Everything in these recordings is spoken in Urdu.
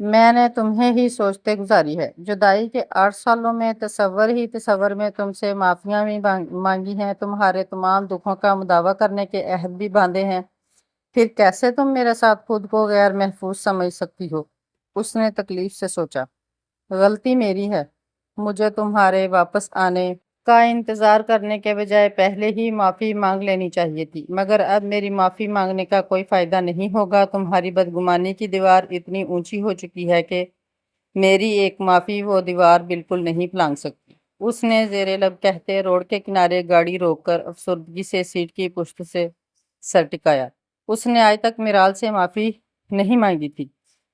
میں نے تمہیں ہی سوچتے گزاری ہے۔ جدائی کے 8 سالوں میں تصور میں تم سے معافیاں بھی مانگی ہیں، تمہارے تمام دکھوں کا مداوع کرنے کے عہد بھی باندھے ہیں، پھر کیسے تم میرے ساتھ خود کو غیر محفوظ سمجھ سکتی ہو؟ اس نے تکلیف سے سوچا۔ غلطی میری ہے، مجھے تمہارے واپس آنے کا انتظار کرنے کے بجائے پہلے ہی معافی مانگ لینی چاہیے تھی، مگر اب میری معافی مانگنے کا کوئی فائدہ نہیں ہوگا۔ تمہاری بدگمانی کی دیوار اتنی اونچی ہو چکی ہے کہ میری ایک معافی وہ دیوار بالکل نہیں پلانگ سکتی۔ اس نے زیر لب کہتے روڈ کے کنارے گاڑی روک کر افسردگی سے سیٹ کی پشت سے سر ٹکایا۔ اس نے آج تک میرال سے معافی نہیں مانگی تھی۔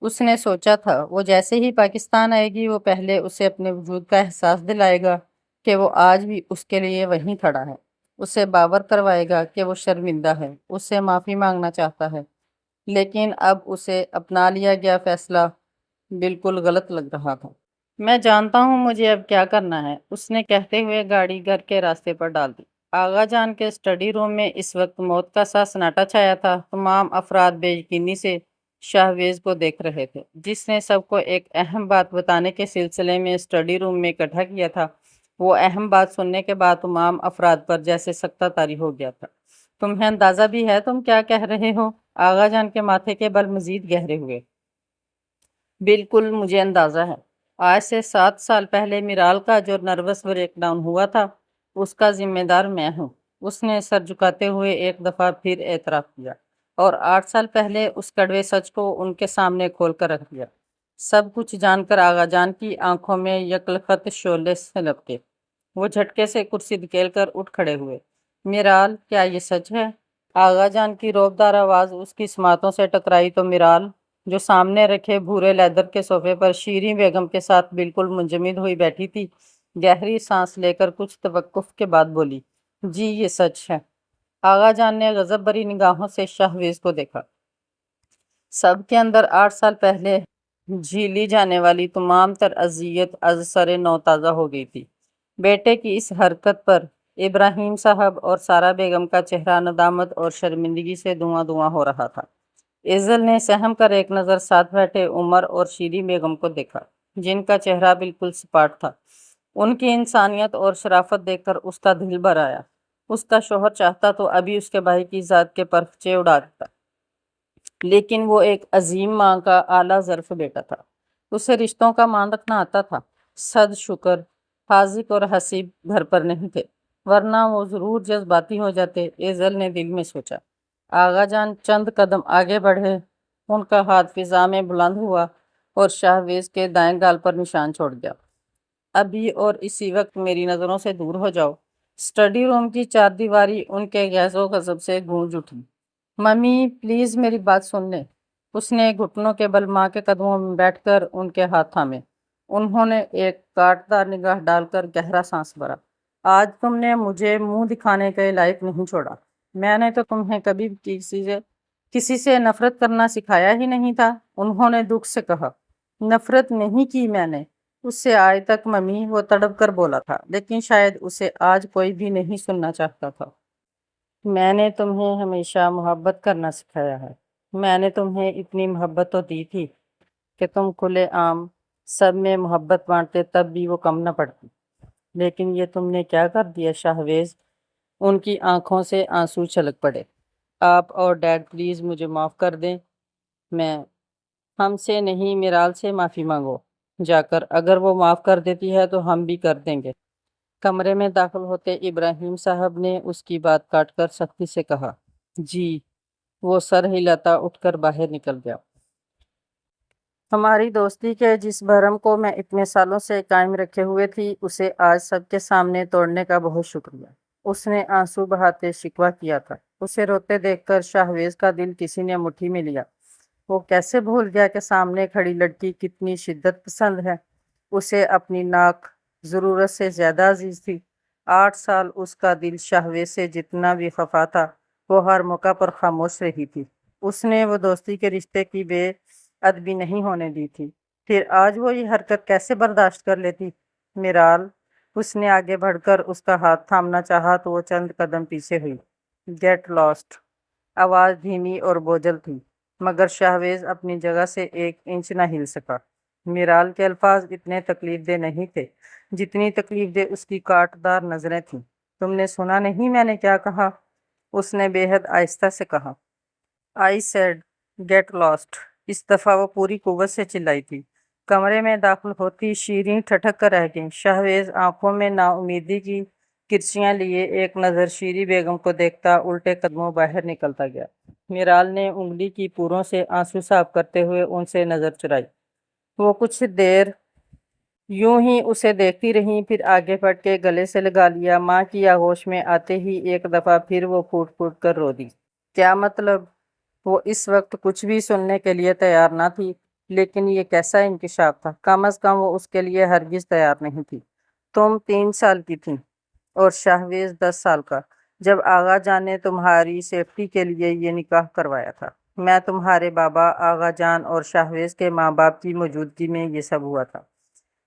اس نے سوچا تھا وہ جیسے ہی پاکستان آئے گی وہ پہلے اسے اپنے وجود کا احساس دلائے گا کہ وہ آج بھی اس کے لیے وہیں کھڑا ہے، اسے باور کروائے گا کہ وہ شرمندہ ہے، اس سے معافی مانگنا چاہتا ہے، لیکن اب اسے اپنا لیا گیا فیصلہ بالکل غلط لگ رہا تھا۔ میں جانتا ہوں مجھے اب کیا کرنا ہے، اس نے کہتے ہوئے گاڑی گھر کے راستے پر ڈال دی۔ آغا جان کے اسٹڈی روم میں اس وقت موت کا سا سناٹا چھایا تھا۔ تمام افراد بے یقینی سے شاہویز کو دیکھ رہے تھے، جس نے سب کو ایک اہم بات بتانے کے سلسلے میں اسٹڈی روم میں اکٹھا کیا تھا۔ وہ اہم بات سننے کے بعد تمام افراد پر جیسے سکتہ طاری ہو گیا تھا۔ تمہیں اندازہ بھی ہے تم کیا کہہ رہے ہو؟ آغا جان کے ماتھے کے بل مزید گہرے ہوئے۔ بالکل مجھے اندازہ ہے۔ آج سے 7 سال پہلے میرال کا جو نروس بریک ڈاؤن ہوا تھا اس کا ذمہ دار میں ہوں۔ اس نے سر جھکاتے ہوئے ایک دفعہ پھر اعتراف کیا، اور 8 سال پہلے اس کڑوے سچ کو ان کے سامنے کھول کر رکھ دیا۔ سب کچھ جان کر آغا جان کی آنکھوں میں یکلخت شعلے سے لپکے۔ وہ جھٹکے سے کرسی دھکیل کر اٹھ کھڑے ہوئے۔ میرال، کیا یہ سچ ہے؟ آغا جان کی روبدار آواز اس کی سماعتوں سے ٹکرائی تو میرال، جو سامنے رکھے بھورے لیدر کے صوفے پر شیریں بیگم کے ساتھ بالکل منجمد ہوئی بیٹھی تھی، گہری سانس لے کر کچھ توقف کے بعد بولی، جی یہ سچ ہے۔ آغا جان نے غضب بھری نگاہوں سے شاہویز کو دیکھا۔ سب کے اندر 8 سال پہلے جھیلی جانے والی تمام تر اذیت از سر نو تازہ ہو گئی تھی۔ بیٹے کی اس حرکت پر ابراہیم صاحب اور سارا بیگم کا چہرہ ندامت اور شرمندگی سے دھواں دھواں ہو رہا تھا۔ ایزل نے سہم کر ایک نظر ساتھ بیٹھے عمر اور شیریں بیگم کو دیکھا، جن کا چہرہ بالکل سپاٹ تھا۔ ان کی انسانیت اور شرافت دیکھ کر اس کا دل بھر آیا۔ اس کا شوہر چاہتا تو ابھی اس کے بھائی کی ذات کے پرخچے اڑا دیتا، لیکن وہ ایک عظیم ماں کا اعلیٰ ظرف بیٹا تھا، اسے رشتوں کا مان رکھنا آتا تھا۔ صد شکر حاذق اور حسیب گھر پر نہیں تھے، ورنہ وہ ضرور جذباتی ہو جاتے، ایزل نے دل میں سوچا۔ آغا جان چند قدم آگے بڑھے، ان کا ہاتھ فضا میں بلند ہوا اور شاہویز کے دائیں گال پر نشان چھوڑ دیا۔ ابھی اور اسی وقت میری نظروں سے دور ہو جاؤ۔ اسٹڈی روم کی 4 دیواری ان کے غیظ و غضب سے گونج اٹھی۔ ممی پلیز میری بات سن لیں۔ اس نے گھٹنوں کے بل ماں کے قدموں میں بیٹھ کر ان کے ہاتھ تھامے۔ انہوں نے ایک کاٹدار نگاہ ڈال کر گہرا سانس بھرا۔ آج تم نے مجھے منہ دکھانے کے لائق نہیں چھوڑا۔ میں نے تو تمہیں کبھی کسی سے نفرت کرنا سکھایا ہی نہیں تھا، انہوں نے دکھ سے کہا۔ نفرت نہیں کی میں نے اس سے آج تک ممی، وہ تڑپ کر بولا تھا، لیکن شاید اسے آج کوئی بھی نہیں سننا چاہتا تھا۔ میں نے تمہیں ہمیشہ محبت کرنا سکھایا ہے۔ میں نے تمہیں اتنی محبت تو دی تھی کہ تم کھلے عام سب میں محبت بانٹتے تب بھی وہ کم نہ پڑتی، لیکن یہ تم نے کیا کر دیا شاہویز؟ ان کی آنکھوں سے آنسو چھلک پڑے۔ آپ اور ڈیڈ پلیز مجھے معاف کر دیں، میں ہم سے نہیں میرال سے معافی مانگو جا کر، اگر وہ معاف کر دیتی ہے تو ہم بھی کر دیں گے۔ کمرے میں داخل ہوتے ابراہیم صاحب نے اس کی بات کاٹ کر سختی سے کہا، جی۔ وہ سر ہلاتا اٹھ کر باہر نکل گیا۔ ہماری دوستی کے جس بھرم کو میں اتنے سالوں سے قائم رکھے ہوئے تھی، اسے آج سب کے سامنے توڑنے کا بہت شکریہ۔ اس نے آنسو بہاتے شکوہ کیا تھا۔ اسے روتے دیکھ کر شاہویز کا دل کسی نے مٹھی میں لیا۔ وہ کیسے بھول گیا کہ سامنے کھڑی لڑکی کتنی شدت پسند ہے، اسے اپنی ناک ضرورت سے زیادہ عزیز تھی۔ 8 سال اس کا دل شاہویز سے جتنا بھی خفا تھا، وہ ہر موقع پر خاموش رہی تھی۔ اس نے وہ دوستی کے رشتے کی بے ادبی نہیں ہونے دی تھی، پھر آج وہ یہ حرکت کیسے برداشت کر لیتی؟ میرال، اس نے آگے بڑھ کر اس کا ہاتھ تھامنا چاہا تو وہ چند قدم پیچھے ہوئی۔ Get lost. آواز دھیمی اور بوجھل تھی۔ مگر شہویز اپنی جگہ سے 1 انچ نہ ہل سکا۔ میرال کے الفاظ اتنے تکلیف دہ نہیں تھے جتنی تکلیف دہ اس کی کاٹدار نظریں تھیں۔ تم نے سنا نہیں میں نے کیا کہا؟ اس نے بے حد آہستہ سے کہا۔ I said get lost۔ اس دفعہ وہ پوری قوت سے چلائی تھی۔ کمرے میں داخل ہوتی شیریں ٹھٹک کر رہ گئیں۔ شہویز آنکھوں میں نا امیدی کی کرچیاں لیے ایک نظر شیری بیگم کو دیکھتا الٹے قدموں باہر نکلتا گیا۔ میرال نے انگلی کی پوروں سے آنسو صاف کرتے ہوئے ان سے نظر چرائی۔ وہ کچھ دیر یوں ہی اسے دیکھتی رہیں، پھر آگے بڑھ کے گلے سے لگا لیا۔ ماں کی آغوش میں آتے ہی ایک دفعہ پھر وہ پھوٹ پھوٹ کر رو دی۔ کیا مطلب؟ وہ اس وقت کچھ بھی سننے کے لیے تیار نہ تھی، لیکن یہ کیسا انکشاف تھا؟ کم از کم وہ اس کے لیے ہرگز تیار نہیں تھی۔ تم 3 سال کی تھیں اور شہویز 10 سال کا، جب آغا جان نے تمہاری سیفٹی کے لیے یہ نکاح کروایا تھا۔ میں تمہارے بابا، آغا جان اور شہویز کے ماں باپ کی موجودگی میں یہ سب ہوا تھا۔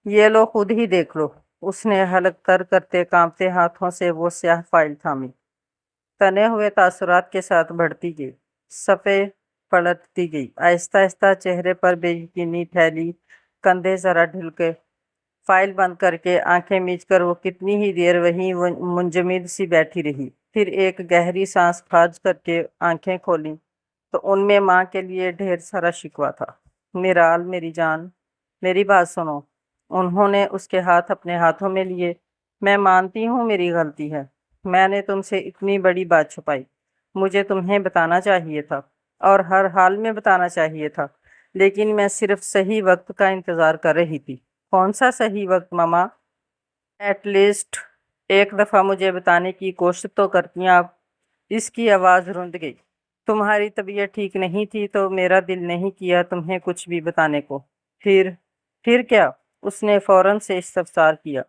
یہ لو خود ہی دیکھ لو۔ اس نے حلق تر کرتے کانپتے ہاتھوں سے وہ سیاہ فائل تھامی۔ تنے ہوئے تاثرات کے ساتھ بڑھتی گئی، صفحے پلٹتی گئی۔ آہستہ آہستہ چہرے پر بے یقینی پھیلی، کندھے ذرا ڈھلکے۔ فائل بند کر کے آنکھیں میچ کر وہ کتنی ہی دیر وہیں منجمد سی بیٹھی رہی، پھر ایک گہری سانس کھانچ کر کے آنکھیں کھولیں تو ان میں ماں کے لیے ڈھیر سارا شکوہ تھا۔ میرال میری جان، میری بات سنو۔ انہوں نے اس کے ہاتھ اپنے ہاتھوں میں لیے۔ میں مانتی ہوں میری غلطی ہے، میں نے تم سے اتنی بڑی بات چھپائی۔ مجھے تمہیں بتانا چاہیے تھا، اور ہر حال میں بتانا چاہیے تھا، لیکن میں صرف صحیح وقت کا انتظار کر رہی تھی۔ کون سا صحیح وقت ماما؟ ایٹ لیسٹ ایک دفعہ مجھے بتانے کی کوشش تو کرتی آپ۔ اس کی آواز رند گئی۔ تمہاری طبیعت ٹھیک نہیں تھی تو میرا دل نہیں کیا تمہیں کچھ بھی بتانے کو۔ پھر کیا؟ اس نے فوراً سے استفسار کیا۔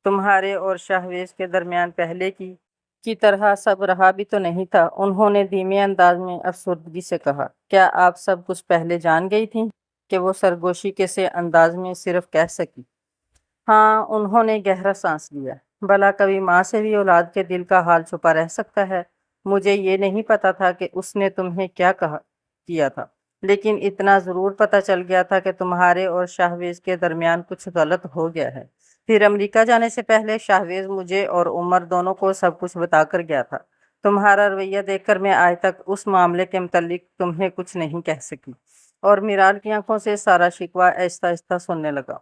تمہارے اور شہویز کے درمیان پہلے کی طرح سب رہا بھی تو نہیں تھا۔ انہوں نے دھیمے انداز میں افسردگی سے کہا۔ کیا آپ سب کچھ پہلے جان گئی تھیں؟ کہ وہ سرگوشی کے سے انداز میں صرف کہہ سکی۔ ہاں، انہوں نے گہرا سانس لیا۔ بھلا کبھی ماں سے بھی اولاد کے دل کا حال چھپا رہ سکتا ہے؟ مجھے یہ نہیں پتا تھا کہ اس نے تمہیں کیا کیا تھا، لیکن اتنا ضرور پتا چل گیا تھا کہ تمہارے اور شہویز کے درمیان کچھ غلط ہو گیا ہے۔ پھر امریکہ جانے سے پہلے شہویز مجھے اور عمر دونوں کو سب کچھ بتا کر گیا تھا۔ تمہارا رویہ دیکھ کر میں آج تک اس معاملے کے متعلق تمہیں کچھ نہیں کہہ سکی۔ اور میرال کی آنکھوں سے سارا شکوہ آہستہ آہستہ سننے لگا،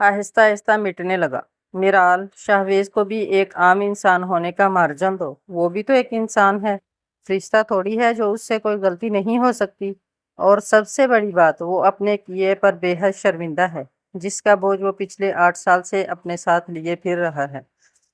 آہستہ آہستہ مٹنے لگا۔ میرال، شہویز کو بھی ایک عام انسان ہونے کا مارجن دو۔ وہ بھی تو ایک انسان ہے، فرشتہ تھوڑی ہے جو اس سے کوئی غلطی نہیں ہو سکتی۔ اور سب سے بڑی بات، وہ اپنے کیے پر بے حد شرمندہ ہے، جس کا بوجھ وہ پچھلے 8 سال سے اپنے ساتھ لیے پھر رہا ہے۔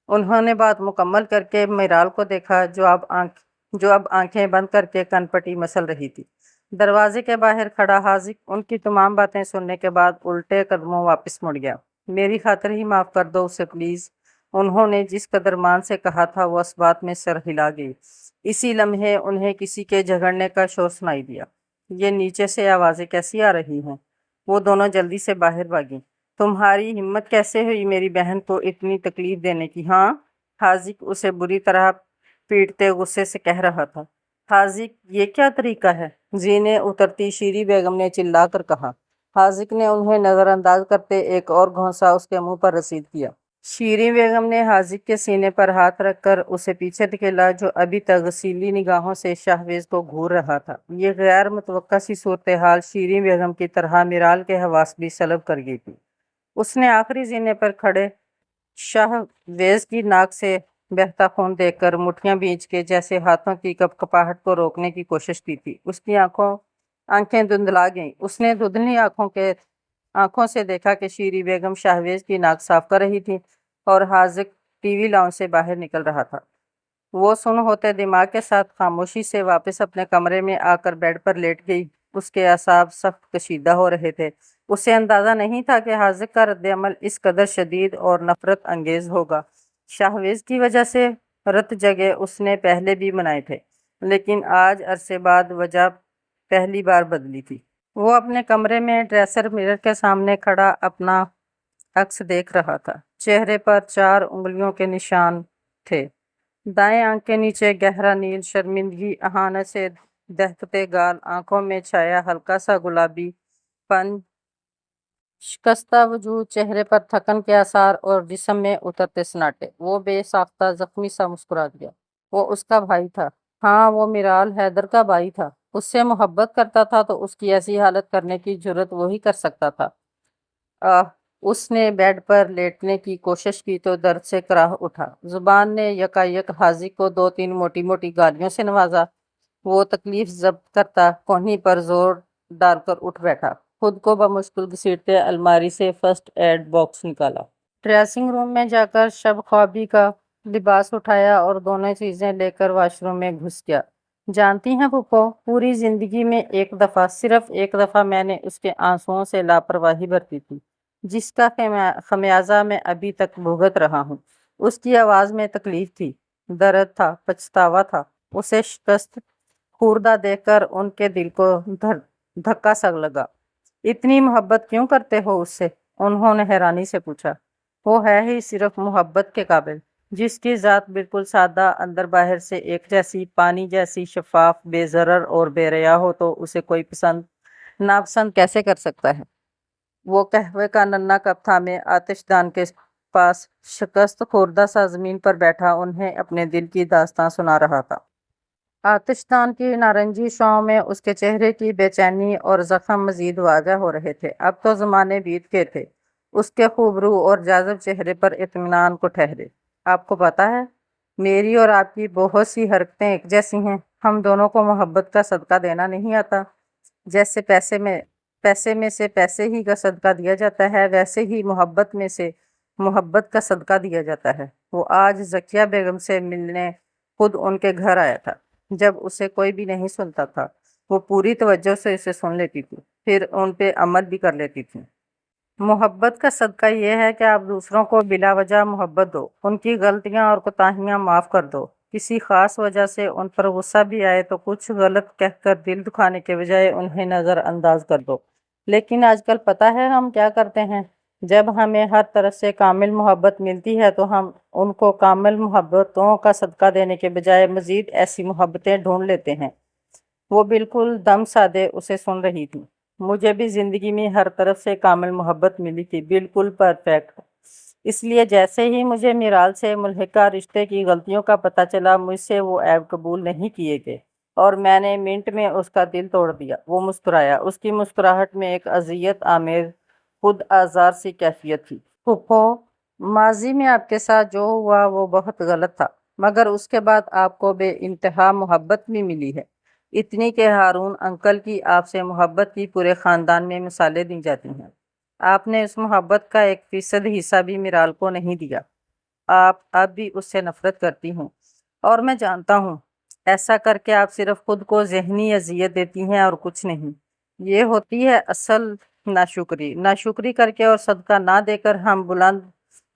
انہوں نے بات مکمل کر کے میرال کو دیکھا، جو اب آنکھیں بند کر کے کن پٹی مسل رہی تھی۔ دروازے کے باہر کھڑا حاذق ان کی تمام باتیں سننے کے بعد الٹے قدموں واپس مڑ گیا۔ میری خاطر ہی معاف کر دو اسے پلیز۔ انہوں نے جس قدر مان سے کہا تھا وہ اس بات میں سر ہلا گئی۔ اسی لمحے انہیں کسی کے جھگڑنے کا شور سنائی دیا۔ یہ نیچے سے آوازیں کیسی آ رہی ہیں؟ وہ دونوں جلدی سے باہر بھاگیں۔ تمہاری ہمت کیسے ہوئی میری بہن کو اتنی تکلیف دینے کی؟ ہاں، حاذق اسے بری طرح پیٹتے غصے سے کہہ رہا تھا۔ حاذق، یہ کیا طریقہ ہے؟ زینے اترتی شیری بیگم نے چلا کر کہا۔ حاذق نے انہیں نظر انداز کرتے ایک اور گھونسا اس کے منہ پر رسید کیا۔ شیریں بیگم نے حاذق کے سینے پر ہاتھ رکھ کر اسے پیچھے دھکیلا، جو ابھی تک غسیلی نگاہوں سے شہویز کو گھور رہا تھا۔ یہ غیر متوقع سی صورتحال شیریں بیگم کی طرح میرال کے حواس بھی سلب کر گئی تھی۔ اس نے آخری زینے پر کھڑے شہویز کی ناک سے بہتا خون دیکھ کر مٹھیاں بھینچ کے جیسے ہاتھوں کی کپکپاہٹ کو روکنے کی کوشش کی تھی۔ اس کی آنکھیں دھندلا گئیں۔ اس نے دھندلی آنکھوں سے دیکھا کہ شیریں بیگم شہویز کی ناک صاف کر رہی تھی اور حاذق ٹی وی لاؤنج سے باہر نکل رہا تھا۔ وہ سن ہوتے دماغ کے ساتھ خاموشی سے واپس اپنے کمرے میں آ کر بیڈ پر لیٹ گئی۔ اس کے اعصاب سخت کشیدہ ہو رہے تھے۔ اسے اندازہ نہیں تھا کہ حاذق کا رد عمل اس قدر شدید اور نفرت انگیز ہوگا۔ شہویز کی وجہ سے رت جگہ اس نے پہلے بھی منائے تھے، لیکن آج عرصے بعد وجہ پہلی بار بدلی تھی۔ وہ اپنے کمرے میں ڈریسر مرر کے سامنے کھڑا اپنا عکس دیکھ رہا تھا۔ چہرے پر 4 انگلیوں کے نشان تھے۔ دائیں آنکھ کے نیچے گہرا نیل شرمندگی اہانت سے دہکتے گال، آنکھوں میں چھایا ہلکا سا گلابی پن، شکستہ وجود، چہرے پر تھکن کے آثار اور جسم میں اترتے سناٹے۔ وہ بے ساختہ زخمی سا مسکرا دیا۔ وہ اس کا بھائی تھا۔ ہاں، وہ میرال حیدر کا بھائی تھا۔ اس سے محبت کرتا تھا تو اس کی ایسی حالت کرنے کی جرت وہی کر سکتا تھا۔ آہ! اس نے بیڈ پر لیٹنے کی کوشش کی تو درد سے کراہ اٹھا۔ زبان نے یکایک حاجی کو 2-3 موٹی موٹی گالیوں سے نوازا۔ وہ تکلیف ضبط کرتا کونہی پر زور ڈال کر اٹھ بیٹھا۔ خود کو بمشکل گھسیٹتے الماری سے فرسٹ ایڈ باکس نکالا۔ ڈریسنگ روم میں جا کر شب خوابی کا لباس اٹھایا اور دونوں چیزیں لے کر واش روم میں گھس گیا۔ جانتی ہیں پھپھو، پوری زندگی میں ایک دفعہ، صرف ایک دفعہ میں نے اس کے آنسوؤں سے لاپرواہی برتی تھی، جس کا خمیازہ میں ابھی تک بھگت رہا ہوں۔ اس کی آواز میں تکلیف تھی، درد تھا، پچھتاوا تھا۔ اسے شکست خوردہ دیکھ کر ان کے دل کو دھکا سا لگا۔ اتنی محبت کیوں کرتے ہو اس سے؟ انہوں نے حیرانی سے پوچھا۔ وہ ہے ہی صرف محبت کے قابل، جس کی ذات بالکل سادہ، اندر باہر سے ایک جیسی، پانی جیسی شفاف، بے ضرر اور بے ریا ہو تو اسے کوئی پسند ناپسند کیسے کر سکتا ہے؟ وہ قہوے کا ننھا کپ تھامے آتش دان کے پاس شکست خوردہ سا زمین پر بیٹھا انہیں اپنے دل کی داستان سنا رہا تھا۔ آتش دان کی نارنجی شعاعوں میں اس کے چہرے کی بے چینی اور زخم مزید واضح ہو رہے تھے۔ اب تو زمانے بیت گئے تھے۔ اس کے خوبرو اور جاذب چہرے پر اطمینان کو ٹھہرے۔ آپ کو پتا ہے، میری اور آپ کی بہت سی حرکتیں ایک جیسی ہیں۔ ہم دونوں کو محبت کا صدقہ دینا نہیں آتا۔ جیسے پیسے میں سے پیسے ہی کا صدقہ دیا جاتا ہے، ویسے ہی محبت میں سے محبت کا صدقہ دیا جاتا ہے۔ وہ آج ذکیہ بیگم سے ملنے خود ان کے گھر آیا تھا۔ جب اسے کوئی بھی نہیں سنتا تھا، وہ پوری توجہ سے اسے سن لیتی تھی، پھر ان پہ عمل بھی کر لیتی تھی۔ محبت کا صدقہ یہ ہے کہ آپ دوسروں کو بلا وجہ محبت دو، ان کی غلطیاں اور کوتاہیاں معاف کر دو۔ کسی خاص وجہ سے ان پر غصہ بھی آئے تو کچھ غلط کہہ کر دل دکھانے کے بجائے انہیں نظر انداز کر دو۔ لیکن آج کل پتہ ہے ہم کیا کرتے ہیں؟ جب ہمیں ہر طرف سے کامل محبت ملتی ہے تو ہم ان کو کامل محبتوں کا صدقہ دینے کے بجائے مزید ایسی محبتیں ڈھونڈ لیتے ہیں۔ وہ بالکل دم سادے اسے سن رہی تھی۔ مجھے بھی زندگی میں ہر طرف سے کامل محبت ملی تھی، بالکل پرفیکٹ۔ اس لیے جیسے ہی مجھے میرال سے ملحقہ رشتے کی غلطیوں کا پتہ چلا، مجھ سے وہ عیب قبول نہیں کیے گئے اور میں نے منٹ میں اس کا دل توڑ دیا۔ وہ مسکرایا۔ اس کی مسکراہٹ میں ایک اذیت آمیز خود آزار سی کیفیت تھی۔ پھپھو، ماضی میں آپ کے ساتھ جو ہوا وہ بہت غلط تھا، مگر اس کے بعد آپ کو بے انتہا محبت بھی ملی ہے، اتنی کہ ہارون انکل کی آپ سے محبت کی پورے خاندان میں مثالیں دی جاتی ہیں۔ آپ نے اس محبت کا 1% حصہ بھی میرال کو نہیں دیا۔ آپ اب بھی اس سے نفرت کرتی ہوں، اور میں جانتا ہوں ایسا کر کے آپ صرف خود کو ذہنی اذیت دیتی ہیں اور کچھ نہیں۔ یہ ہوتی ہے اصل ناشکری۔ ناشکری کر کے اور صدقہ نہ دے کر ہم بلند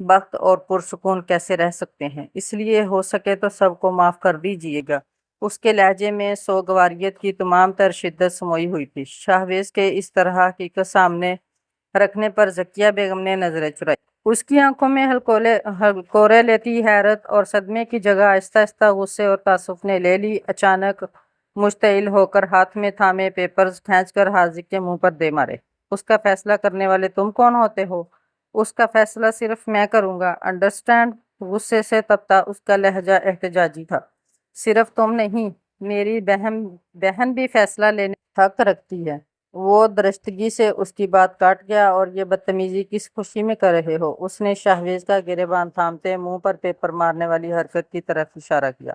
بخت اور پرسکون کیسے رہ سکتے ہیں؟ اس لیے ہو سکے تو سب کو معاف کر دیجیے گا۔ اس کے لہجے میں سوگواریت کی تمام تر شدت سموئی ہوئی تھی۔ شاہویز کے اس طرح حقیقت سامنے رکھنے پر ذکیہ بیگم نے نظریں چرائی۔ اس کی آنکھوں میں ہلکورے لیتی حیرت اور صدمے کی جگہ آہستہ آہستہ غصے اور تعصب نے لے لی۔ اچانک مشتعل ہو کر ہاتھ میں تھامے پیپرز کھینچ کر حاجی کے منہ پر دے مارے۔ اس کا فیصلہ کرنے والے تم کون ہوتے ہو؟ اس کا فیصلہ صرف میں کروں گا، انڈرسٹینڈ؟ غصے سے تپتا اس کا لہجہ احتجاجی تھا۔ صرف تم نہیں، میری بہن بھی فیصلہ لینے کا حق رکھتی ہے۔ وہ درستگی سے اس کی بات کاٹ گیا۔ اور یہ بدتمیزی کس خوشی میں کر رہے ہو؟ اس نے شاہویز کا گریبان تھامتے منہ پر پیپر مارنے والی حرکت کی طرف اشارہ کیا۔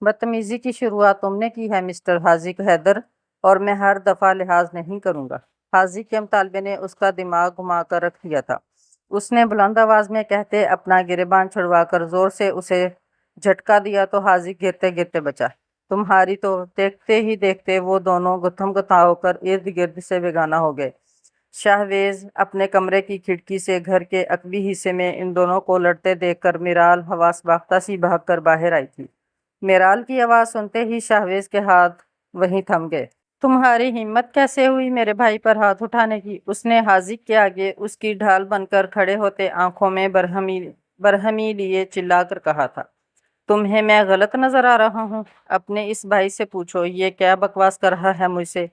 بدتمیزی کی شروعات تم نے کی ہے مسٹر حاجی حیدر، اور میں ہر دفعہ لحاظ نہیں کروں گا۔ حاجی کے مطالبے نے اس کا دماغ گھما کر رکھ دیا تھا۔ اس نے بلند آواز میں کہتے اپنا گریبان چھڑوا کر زور سے اسے جھٹکا دیا تو حاجی گرتے گرتے بچا۔ تمہاری تو دیکھتے ہی دیکھتے وہ دونوں گتھم گتھا ہو کر ارد گرد سے بیگانہ ہو گئے۔ شاہویز اپنے کمرے کی کھڑکی سے گھر کے عقبی حصے میں ان دونوں کو لڑتے دیکھ کر میرال حواس باختہ سی بھاگ کر باہر آئی تھی۔ میرال کی آواز سنتے ہی شاہویز کے ہاتھ وہیں تھم گئے۔ تمہاری ہمت کیسے ہوئی میرے بھائی پر ہاتھ اٹھانے کی؟ اس نے حاجی کے آگے اس کی ڈھال بن کر کھڑے ہوتے آنکھوں میں برہمی لیے چلا کر کہا تھا۔ تمہیں میں غلط نظر آ رہا ہوں؟ اپنے اس بھائی سے پوچھو، یہ کیا بکواس کر رہا ہے مجھ سے؟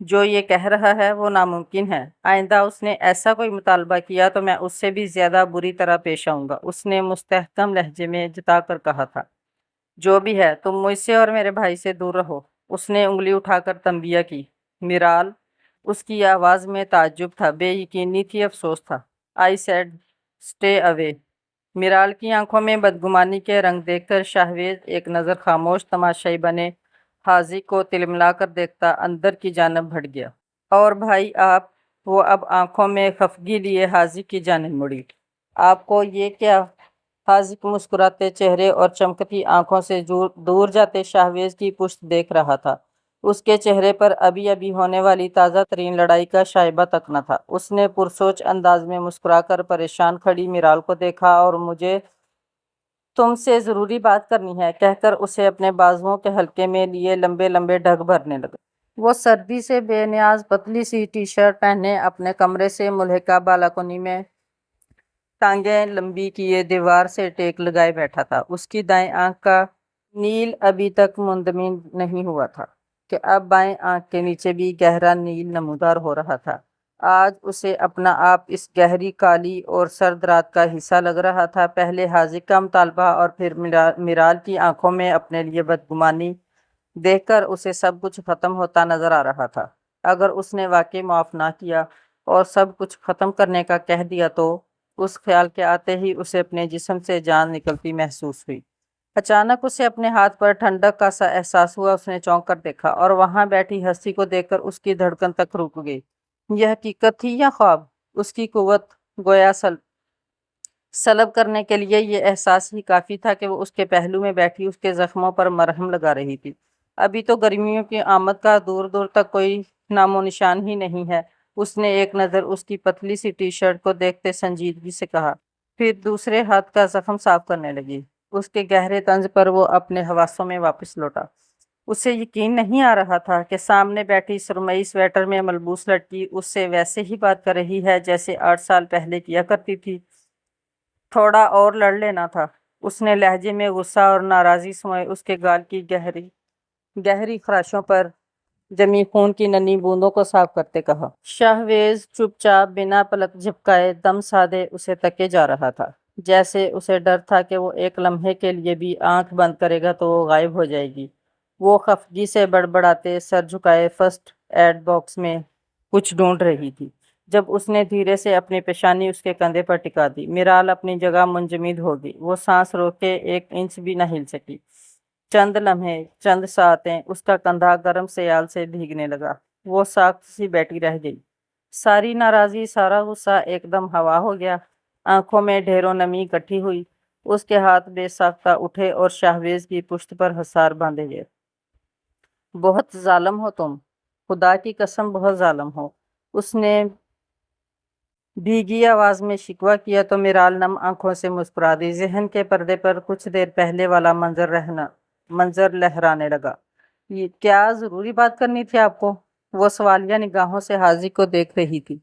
جو یہ کہہ رہا ہے وہ ناممکن ہے۔ آئندہ اس نے ایسا کوئی مطالبہ کیا تو میں اس سے بھی زیادہ بری طرح پیش آؤں گا، اس نے مستحکم لہجے میں جتا کر کہا تھا۔ جو بھی ہے، تم مجھ سے اور میرے بھائی سے دور رہو، اس نے انگلی اٹھا کر تنبیہ کی۔ میرال، اس کی آواز میں تعجب تھا، بے یقینی تھی، افسوس تھا۔ I said stay away. میرال کی آنکھوں میں بدگمانی کے رنگ دیکھ کر شاہویز ایک نظر خاموش تماشائی بنے حاجی کو تلملا کر دیکھتا اندر کی جانب بڑھ گیا۔ اور بھائی آپ؟ وہ اب آنکھوں میں خفگی لیے حاجی کی جانب مڑی۔ آپ کو یہ کیا؟ حاجی کو مسکراتے چہرے اور چمکتی آنکھوں سے دور جاتے شاہویز کی پشت دیکھ رہا تھا۔ اس کے چہرے پر ابھی ابھی ہونے والی تازہ ترین لڑائی کا شائبہ تک نہ تھا۔ اس نے پرسوچ انداز میں مسکرا کر پریشان کھڑی میرال کو دیکھا اور مجھے تم سے ضروری بات کرنی ہے کہہ کر اسے اپنے بازوؤں کے حلقے میں لیے لمبے لمبے ڈھگ بھرنے لگا۔ وہ سردی سے بے نیاز پتلی سی ٹی شرٹ پہنے اپنے کمرے سے ملحقہ بالکنی میں ٹانگیں لمبی کیے دیوار سے ٹیک لگائے بیٹھا تھا۔ اس کی دائیں آنکھ کا نیل ابھی تک مندمل نہیں ہوا تھا کہ اب بائیں آنکھ کے نیچے بھی گہرا نیل نمودار ہو رہا تھا۔ آج اسے اپنا آپ اس گہری کالی اور سرد رات کا حصہ لگ رہا تھا۔ پہلے حاجی کا مطالبہ اور پھر میرال کی آنکھوں میں اپنے لیے بدگمانی دیکھ کر اسے سب کچھ ختم ہوتا نظر آ رہا تھا۔ اگر اس نے واقعی معاف نہ کیا اور سب کچھ ختم کرنے کا کہہ دیا تو اس خیال کے آتے ہی اسے اپنے جسم سے جان نکلتی محسوس ہوئی۔ اچانک اسے اپنے ہاتھ پر ٹھنڈک کا سا احساس ہوا۔ اس نے چونک کر دیکھا اور وہاں بیٹھی ہستی کو دیکھ کر اس کی دھڑکن تک رک گئی۔ یہ حقیقت تھی یا خواب؟ اس کی قوت گویا سلب کرنے کے لیے یہ احساس ہی کافی تھا کہ وہ اس کے پہلو میں بیٹھی اس کے زخموں پر مرہم لگا رہی تھی۔ ابھی تو گرمیوں کی آمد کا دور دور تک کوئی نام و نشان ہی نہیں ہے۔ اس نے ایک نظر اس کی پتلی سی ٹی شرٹ کو دیکھتے سنجیدگی سے کہا، پھر دوسرے ہاتھ کا زخم صاف کرنے لگی۔ اس کے گہرے طنز پر وہ اپنے حواسوں میں واپس لوٹا۔ اسے یقین نہیں آ رہا تھا کہ سامنے بیٹھی سرمئی سویٹر میں ملبوس لڑکی اس سے ویسے ہی بات کر رہی ہے جیسے 8 سال پہلے کیا کرتی تھی۔ تھوڑا اور لڑ لینا تھا، اس نے لہجے میں غصہ اور ناراضی سموئے اس کے گال کی گہری خراشوں پر جمی خون کی ننھی بوندوں کو صاف کرتے کہا۔ شاہویز چپ چاپ بنا پلک جھپکائے دم سادے اسے تکے جا رہا تھا، جیسے اسے ڈر تھا کہ وہ ایک لمحے کے لیے بھی آنکھ بند کرے گا تو وہ غائب ہو جائے گی۔ وہ خفگی سے بڑبڑاتے سر جھکائے فرسٹ ایڈ باکس میں کچھ ڈھونڈ رہی تھی جب اس نے دھیرے سے اپنی پیشانی اس کے کندھے پر ٹکا دی۔ میرال اپنی جگہ منجمد ہو گئی۔ وہ سانس روک کے 1 انچ بھی نہ ہل سکی۔ چند لمحے، چند ساعتیں اس کا کندھا گرم سیال سے بھیگنے لگا۔ وہ ساکت سی بیٹھی رہ گئی۔ ساری ناراضی، سارا غصہ ایک دم ہوا ہو گیا۔ آنکھوں میں ڈھیروں نمی اکٹھی ہوئی۔ اس کے ہاتھ بے ساختہ اٹھے اور شاہویز کی پشت پر حصار باندھے گئے۔ بہت ظالم ہو تم، خدا کی قسم بہت ظالم ہو، اس نے بھیگی آواز میں شکوہ کیا تو میرال نم آنکھوں سے مسکرا دی۔ ذہن کے پردے پر کچھ دیر پہلے والا منظر لہرانے لگا۔ کیا ضروری بات کرنی تھی آپ کو؟ وہ سوالیہ نگاہوں سے حاجی کو دیکھ رہی تھی۔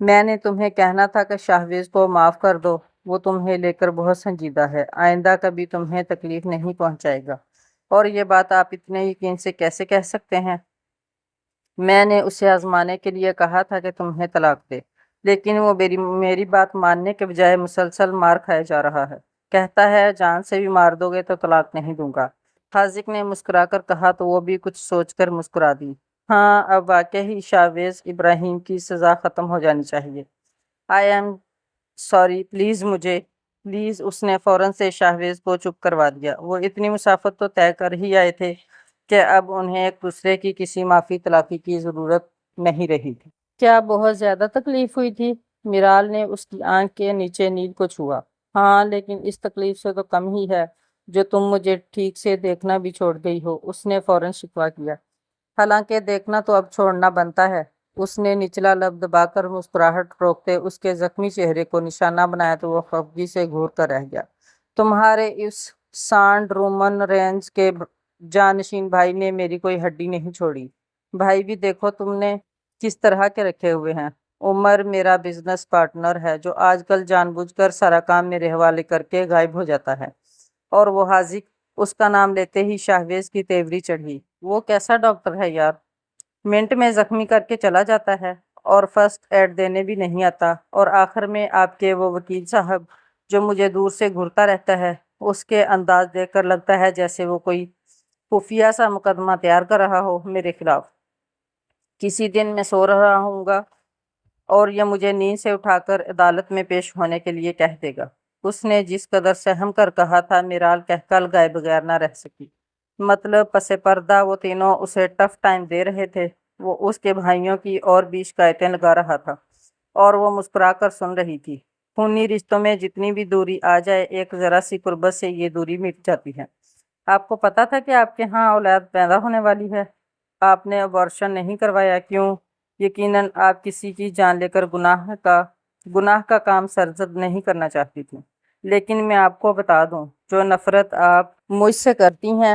میں نے تمہیں کہنا تھا کہ شاہویز کو معاف کر دو، وہ تمہیں لے کر بہت سنجیدہ ہے، آئندہ کبھی تمہیں تکلیف نہیں پہنچائے گا۔ اور یہ بات آپ اتنے یقین سے کیسے کہہ سکتے ہیں؟ میں نے اسے آزمانے کے لیے کہا تھا کہ تمہیں طلاق دے، لیکن وہ میری بات ماننے کے بجائے مسلسل مار کھائے جا رہا ہے۔ کہتا ہے جان سے بھی مار دو گے تو طلاق نہیں دوں گا۔ حاجک نے مسکرا کر کہا تو وہ بھی کچھ سوچ کر مسکرا دی۔ ہاں، اب واقعی شاہویز ابراہیم کی سزا ختم ہو جانی چاہیے۔ آئی ایم سوری، پلیز اس نے فوراً سے شاہویز کو چپ کروا دیا۔ وہ اتنی مسافت تو طے کر ہی آئے تھے کہ اب انہیں ایک دوسرے کی کسی معافی تلافی کی ضرورت نہیں رہی تھی۔ کیا بہت زیادہ تکلیف ہوئی تھی؟ میرال نے اس کی آنکھ کے نیچے نیل کو چھوا۔ ہاں، لیکن اس تکلیف سے تو کم ہی ہے جو تم مجھے ٹھیک سے دیکھنا بھی چھوڑ گئی ہو، اس نے فوراً شکوہ کیا۔ حالانکہ دیکھنا تو اب چھوڑنا بنتا ہے۔ اس نے نچلا لب دبا کر مسکراہٹ روکتے اس کے زخمی چہرے کو نشانہ بنایا تو وہ خفگی سے گھور کر رہ گیا۔ تمہارے اس سانڈ رومن رینج کے جانشین بھائی نے میری کوئی ہڈی نہیں چھوڑی۔ بھائی بھی دیکھو تم نے کس طرح کے رکھے ہوئے ہیں۔ عمر میرا بزنس پارٹنر ہے جو آج کل جان بوجھ کر سارا کام میرے حوالے کر کے غائب ہو جاتا ہے، اور وہ حاذق اس کا نام لیتے ہی شاہویز کی تیوری چڑھی۔ وہ کیسا ڈاکٹر ہے یار، منٹ میں زخمی کر کے چلا جاتا ہے اور فرسٹ ایڈ دینے بھی نہیں آتا، اور آخر میں آپ کے وہ وکیل صاحب جو مجھے دور سے گھورتا رہتا ہے، اس کے انداز دیکھ کر لگتا ہے جیسے وہ کوئی خفیہ سا مقدمہ تیار کر رہا ہو میرے خلاف۔ کسی دن میں سو رہا ہوں گا اور یہ مجھے نیند سے اٹھا کر عدالت میں پیش ہونے کے لیے کہہ دے گا۔ اس نے جس قدر سہم کر کہا تھا، میرال کہل گائے بغیر نہ رہ سکی۔ مطلب پس پردہ وہ تینوں اسے ٹف ٹائم دے رہے تھے، وہ اس کے بھائیوں کی اور بھی شکایتیں لگا رہا تھا اور وہ مسکرا کر سن رہی تھی۔ خونی رشتوں میں جتنی بھی دوری آ جائے، ایک ذرا سی قربت سے یہ دوری مٹ جاتی ہے۔ آپ کو پتا تھا کہ آپ کے ہاں اولاد پیدا ہونے والی ہے؟ آپ نے ابارشن نہیں کروایا، کیوں؟ یقیناً آپ کسی کی جان لے کر گناہ کا کام سرزد نہیں کرنا چاہتی تھی، لیکن میں آپ کو بتا دوں، جو نفرت آپ مجھ سے کرتی ہیں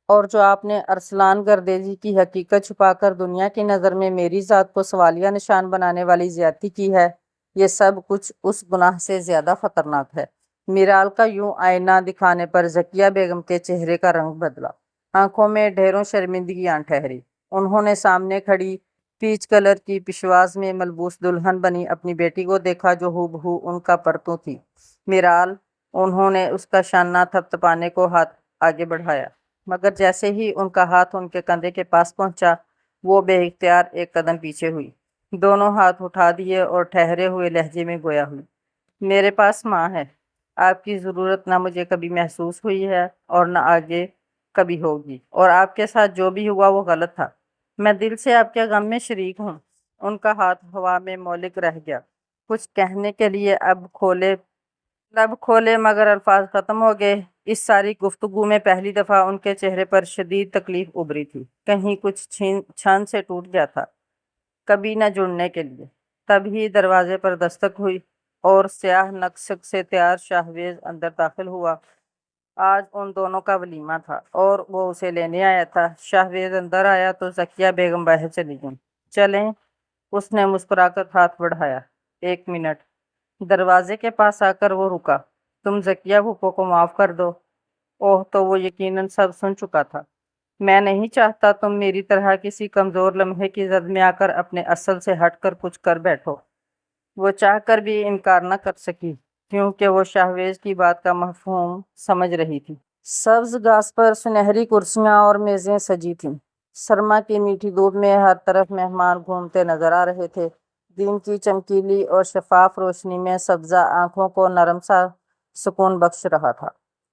اور جو آپ نے ارسلان گردیزی کی حقیقت چھپا کر دنیا کی نظر میں میری ذات کو سوالیہ نشان بنانے والی زیادتی کی ہے، یہ سب کچھ اس گناہ سے زیادہ خطرناک ہے۔ میرال کا یوں آئینہ دکھانے پر ذکیہ بیگم کے چہرے کا رنگ بدلا، آنکھوں میں ڈھیروں شرمندگی آن ٹھہری۔ انہوں نے سامنے کھڑی پیچ کلر کی پشواز میں ملبوس دلہن بنی اپنی بیٹی کو دیکھا، جو ہو بہو ان کا پرتو تھی۔ میرال، انہوں نے اس کا شانہ تھپتھپانے کو ہاتھ آگے بڑھایا، مگر جیسے ہی ان کا ہاتھ ان کے کندھے کے پاس پہنچا، وہ بے اختیار ایک قدم پیچھے ہوئی، دونوں ہاتھ اٹھا دیے اور ٹھہرے ہوئے لہجے میں گویا ہوئی۔ میرے پاس ماں ہے، آپ کی ضرورت نہ مجھے کبھی محسوس ہوئی ہے اور نہ آگے کبھی ہوگی، اور آپ کے ساتھ جو بھی ہوا وہ غلط تھا۔ میں دل سے آپ کے غم میں شریک ہوں۔ ان کا ہاتھ ہوا میں مولک رہ گیا، کچھ کہنے کے لیے لب کھولے مگر الفاظ ختم ہو گئے۔ اس ساری گفتگو میں پہلی دفعہ ان کے چہرے پر شدید تکلیف ابھری تھی، کہیں کچھ چھن سے ٹوٹ گیا تھا، کبھی نہ جڑنے کے لیے۔ تبھی دروازے پر دستک ہوئی اور سیاہ نقشک سے تیار شاہویز اندر داخل ہوا۔ آج ان دونوں کا ولیمہ تھا اور وہ اسے لینے آیا تھا۔ شاہویز اندر آیا تو ذکیہ بیگم باہر چلی گئیں۔ چلیں، اس نے مسکرا کر ہاتھ بڑھایا۔ ایک منٹ۔ دروازے کے پاس آ کر وہ رکا۔ تم ذکیہ پھوپھو کو معاف کر دو۔ اوہ، تو وہ یقیناً سب سن چکا تھا۔ میں نہیں چاہتا تم میری طرح کسی کمزور لمحے کی زد میں آ کر اپنے اصل سے ہٹ کر کچھ کر بیٹھو۔ وہ چاہ کر بھی انکار نہ کر سکی، کیونکہ وہ شاہویز کی بات کا مفہوم سمجھ رہی تھی۔ سبز گھاس پر سنہری کرسیاں اور میزیں سجی تھیں۔ سرما کی میٹھی دھوپ میں ہر طرف مہمان گھومتے نظر آ رہے تھے۔ دن کی چمکیلی اور شفاف روشنی میں سبزہ آنکھوں کو نرم سا سکون بخش رہا تھا۔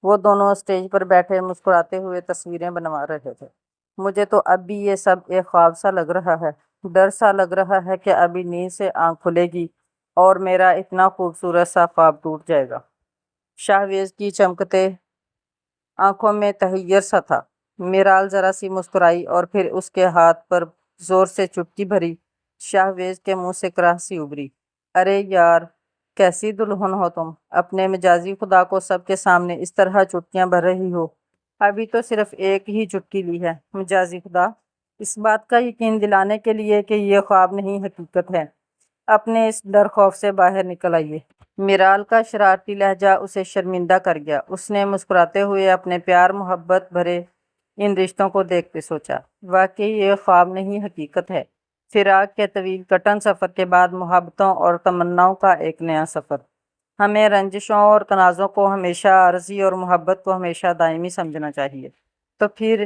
وہ دونوں اسٹیج پر بیٹھے مسکراتے ہوئے تصویریں بنوا رہے تھے۔ مجھے تو اب بھی یہ سب ایک خواب سا لگ رہا ہے، ڈر سا لگ رہا ہے کہ ابھی نیند سے آنکھ کھلے گی اور میرا اتنا خوبصورت سا خواب ٹوٹ جائے گا۔ شاہویز کی چمکتے آنکھوں میں تحیر سا تھا۔ میرال ذرا سی مسکرائی اور پھر اس کے ہاتھ پر زور سے چپکی بھری۔ شاہویز کے منہ سے کراہ سی ابھری۔ ارے یار، کیسی دلہن ہو تم، اپنے مجازی خدا کو سب کے سامنے اس طرح چٹکیاں بھر رہی ہو۔ ابھی تو صرف ایک ہی چٹکی لی ہے۔ مجازی خدا، اس بات کا یقین دلانے کے لیے کہ یہ خواب نہیں حقیقت ہے، اپنے اس ڈر خوف سے باہر نکل آئیے۔ میرال کا شرارتی لہجہ اسے شرمندہ کر گیا۔ اس نے مسکراتے ہوئے اپنے پیار محبت بھرے ان رشتوں کو دیکھتے سوچا، واقعی یہ خواب نہیں حقیقت ہے۔ فراق کے طویل کٹن سفر کے بعد محبتوں اور تمناؤں کا ایک نیا سفر۔ ہمیں رنجشوں اور تنازع کو ہمیشہ عارضی اور محبت کو ہمیشہ دائمی سمجھنا چاہیے۔ تو پھر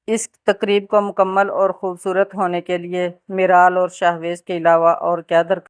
اس تقریب کو مکمل اور خوبصورت ہونے کے لیے میرال اور شاہویز کے علاوہ اور کیا درکار